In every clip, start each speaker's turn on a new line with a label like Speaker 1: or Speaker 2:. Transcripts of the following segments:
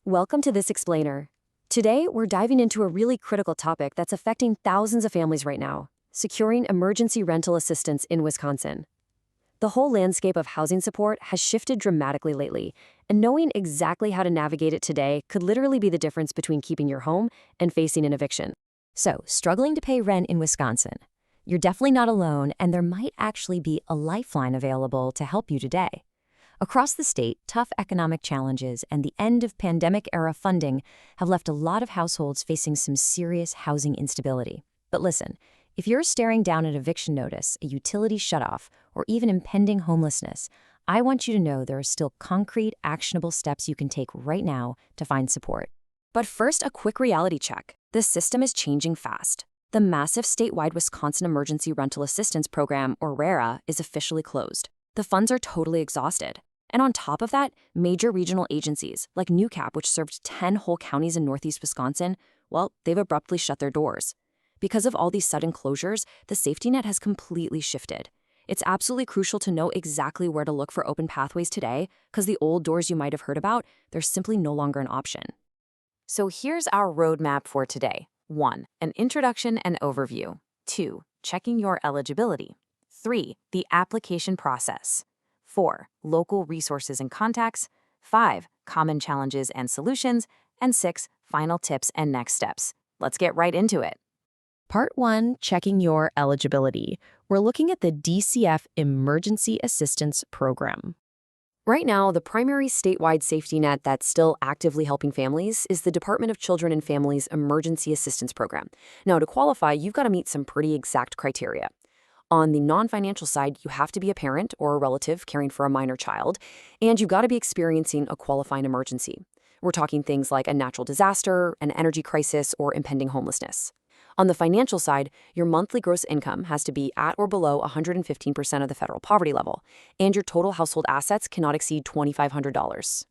Speaker 1: Welcome to This Explainer. Today, we're diving into a really critical topic that's affecting thousands of families right now: securing emergency rental assistance in Wisconsin. The whole landscape of housing support has shifted dramatically lately, and knowing exactly how to navigate it today could literally be the difference between keeping your home and facing an eviction.
Speaker 2: So, struggling to pay rent in Wisconsin? You're definitely not alone, and there might actually be a lifeline available to help you today. Across the state, tough economic challenges and the end of pandemic-era funding have left a lot of households facing some serious housing instability. But listen, if you're staring down an eviction notice, a utility shutoff, or even impending homelessness, I want you to know there are still concrete, actionable steps you can take right now to find support.
Speaker 1: But first, a quick reality check. The system is changing fast. The massive statewide Wisconsin Emergency Rental Assistance Program, or RERA, is officially closed. The funds are totally exhausted. And on top of that, major regional agencies, like NewCap, which served 10 whole counties in northeast Wisconsin, well, they've abruptly shut their doors. Because of all these sudden closures, the safety net has completely shifted. It's absolutely crucial to know exactly where to look for open pathways today, because the old doors you might have heard about, they're simply no longer an option.
Speaker 3: So here's our roadmap for today. 1. An introduction and overview. 2. Checking your eligibility. 3. The application process. 4. Local resources and contacts. 5. Common challenges and solutions. And 6. Final tips and next steps. Let's get right into it.
Speaker 2: Part 1, checking your eligibility. We're looking at the DCF Emergency Assistance Program.
Speaker 1: Right now, the primary statewide safety net that's still actively helping families is the Department of Children and Families Emergency Assistance Program. Now, to qualify, you've got to meet some pretty exact criteria. On the non-financial side, you have to be a parent or a relative caring for a minor child, and you've got to be experiencing a qualifying emergency. We're talking things like a natural disaster, an energy crisis, or impending homelessness. On the financial side, your monthly gross income has to be at or below 115% of the federal poverty level, and your total household assets cannot exceed $2,500.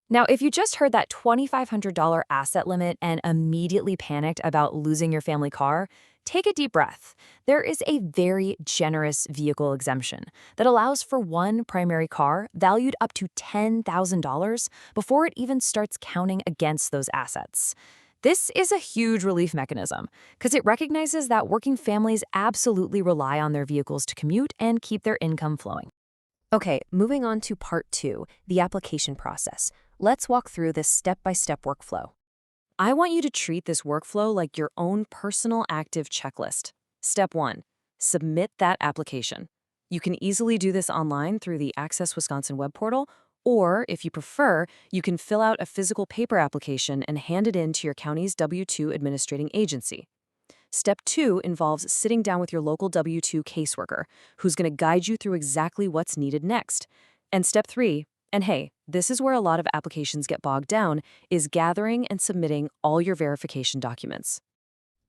Speaker 2: Now, if you just heard that $2,500 asset limit and immediately panicked about losing your family car, take a deep breath. There is a very generous vehicle exemption that allows for one primary car valued up to $10,000 before it even starts counting against those assets. This is a huge relief mechanism because it recognizes that working families absolutely rely on their vehicles to commute and keep their income flowing. Okay, moving on to part 2, the application process. Let's walk through this step-by-step workflow.
Speaker 1: I want you to treat this workflow like your own personal active checklist. Step 1, submit that application. You can easily do this online through the Access Wisconsin web portal, or if you prefer, you can fill out a physical paper application and hand it in to your county's W-2 administrating agency. Step 2 involves sitting down with your local W-2 caseworker, who's going to guide you through exactly what's needed next. And step 3, and hey, this is where a lot of applications get bogged down, is gathering and submitting all your verification documents.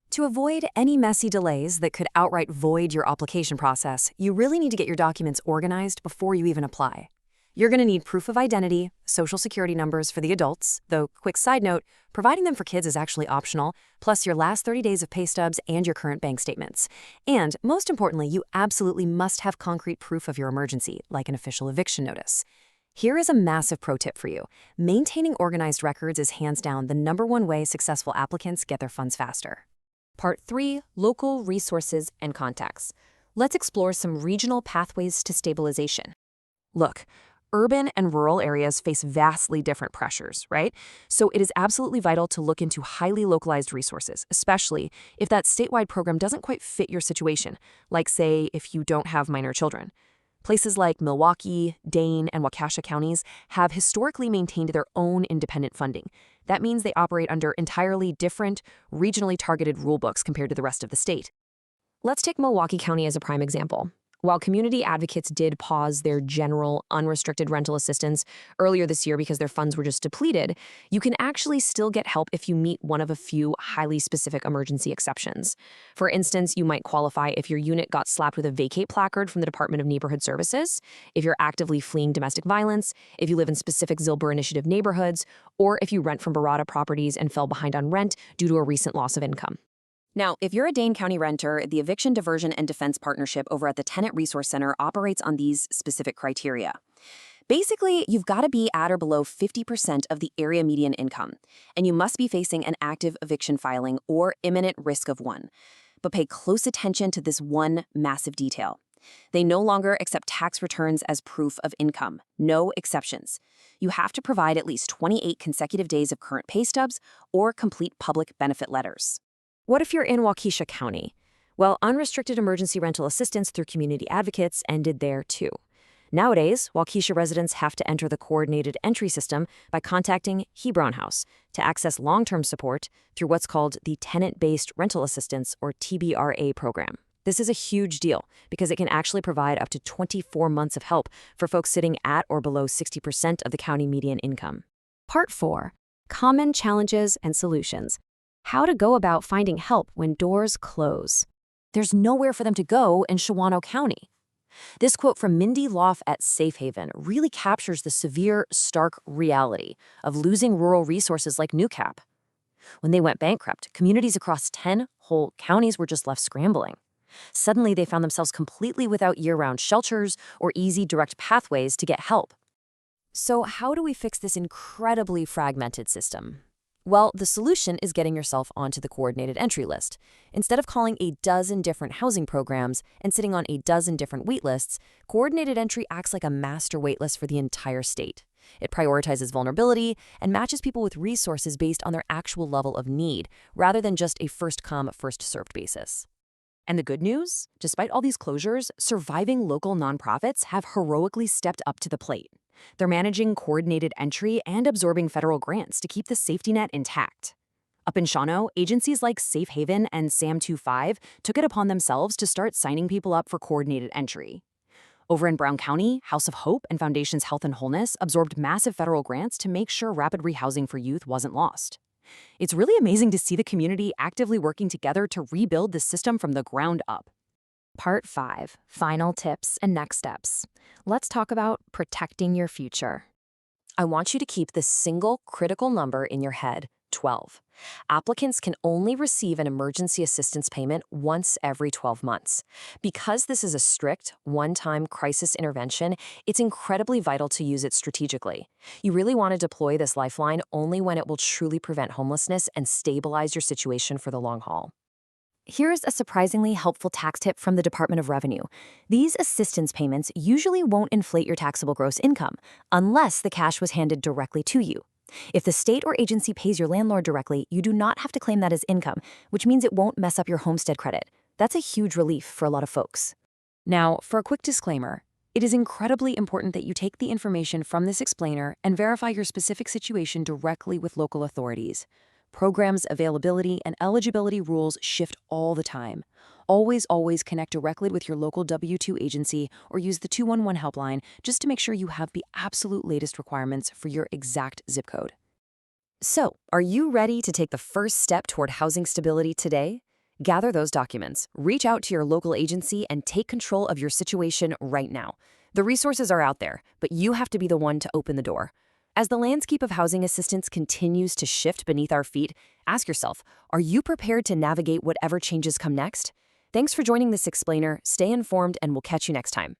Speaker 2: To avoid any messy delays that could outright void your application process, you really need to get your documents organized before you even apply. You're going to need proof of identity, social security numbers for the adults, though, quick side note, providing them for kids is actually optional, plus your last 30 days of pay stubs and your current bank statements. And most importantly, you absolutely must have concrete proof of your emergency, like an official eviction notice. Here is a massive pro tip for you. Maintaining organized records is hands down the #1 way successful applicants get their funds faster.
Speaker 1: Part 3, local resources and contacts. Let's explore some regional pathways to stabilization. Look, urban and rural areas face vastly different pressures, right? So it is absolutely vital to look into highly localized resources, especially if that statewide program doesn't quite fit your situation, like say if you don't have minor children. Places like Milwaukee, Dane, and Waukesha counties have historically maintained their own independent funding. That means they operate under entirely different, regionally targeted rulebooks compared to the rest of the state. Let's take Milwaukee County as a prime example. While community advocates did pause their general unrestricted rental assistance earlier this year because their funds were just depleted, you can actually still get help if you meet one of a few highly specific emergency exceptions. For instance, you might qualify if your unit got slapped with a vacate placard from the Department of Neighborhood Services, if you're actively fleeing domestic violence, if you live in specific Zilber Initiative neighborhoods, or if you rent from Barada properties and fell behind on rent due to a recent loss of income. Now, if you're a Dane County renter, the Eviction Diversion and Defense Partnership over at the Tenant Resource Center operates on these specific criteria. Basically, you've got to be at or below 50% of the area median income, and you must be facing an active eviction filing or imminent risk of one. But pay close attention to this one massive detail. They no longer accept tax returns as proof of income. No exceptions. You have to provide at least 28 consecutive days of current pay stubs or complete public benefit letters.
Speaker 2: What if you're in Waukesha County? Well, unrestricted emergency rental assistance through community advocates ended there too. Nowadays, Waukesha residents have to enter the coordinated entry system by contacting Hebron House to access long-term support through what's called the Tenant-Based Rental Assistance, or TBRA program. This is a huge deal because it can actually provide up to 24 months of help for folks sitting at or below 60% of the county median income.
Speaker 4: Part 4. Common Challenges and Solutions. How to go about finding help when doors close.
Speaker 3: There's nowhere for them to go in Shawano County. This quote from Mindy Loff at Safe Haven really captures the severe, stark reality of losing rural resources like NewCap. When they went bankrupt, communities across 10 whole counties were just left scrambling. Suddenly, they found themselves completely without year-round shelters or easy, direct pathways to get help.
Speaker 2: So how do we fix this incredibly fragmented system? Well, the solution is getting yourself onto the coordinated entry list. Instead of calling a dozen different housing programs and sitting on a dozen different wait lists, coordinated entry acts like a master wait list for the entire state. It prioritizes vulnerability and matches people with resources based on their actual level of need, rather than just a first-come, first-served basis.
Speaker 1: And the good news? Despite all these closures, surviving local nonprofits have heroically stepped up to the plate. They're managing coordinated entry and absorbing federal grants to keep the safety net intact. Up in Shawano, agencies like Safe Haven and SAM25 took it upon themselves to start signing people up for coordinated entry. Over in Brown County, House of Hope and Foundations Health and Wholeness absorbed massive federal grants to make sure rapid rehousing for youth wasn't lost. It's really amazing to see the community actively working together to rebuild the system from the ground up.
Speaker 4: Part 5. Final tips and next steps. Let's talk about protecting your future.
Speaker 1: I want you to keep this single critical number in your head, 12. Applicants can only receive an emergency assistance payment once every 12 months. Because this is a strict, one-time crisis intervention, it's incredibly vital to use it strategically. You really want to deploy this lifeline only when it will truly prevent homelessness and stabilize your situation for the long haul.
Speaker 4: Here's a surprisingly helpful tax tip from the Department of Revenue. These assistance payments usually won't inflate your taxable gross income unless the cash was handed directly to you. If the state or agency pays your landlord directly, you do not have to claim that as income, which means it won't mess up your homestead credit. That's a huge relief for a lot of folks.
Speaker 1: Now, for a quick disclaimer, it is incredibly important that you take the information from this explainer and verify your specific situation directly with local authorities. Programs, availability, and eligibility rules shift all the time. Always connect directly with your local W-2 agency or use the 211 helpline just to make sure you have the absolute latest requirements for your exact zip code. So, are you ready to take the first step toward housing stability today? Gather those documents, reach out to your local agency, and take control of your situation right now. The resources are out there, but you have to be the one to open the door. As the landscape of housing assistance continues to shift beneath our feet, ask yourself, are you prepared to navigate whatever changes come next? Thanks for joining this explainer. Stay informed, and we'll catch you next time.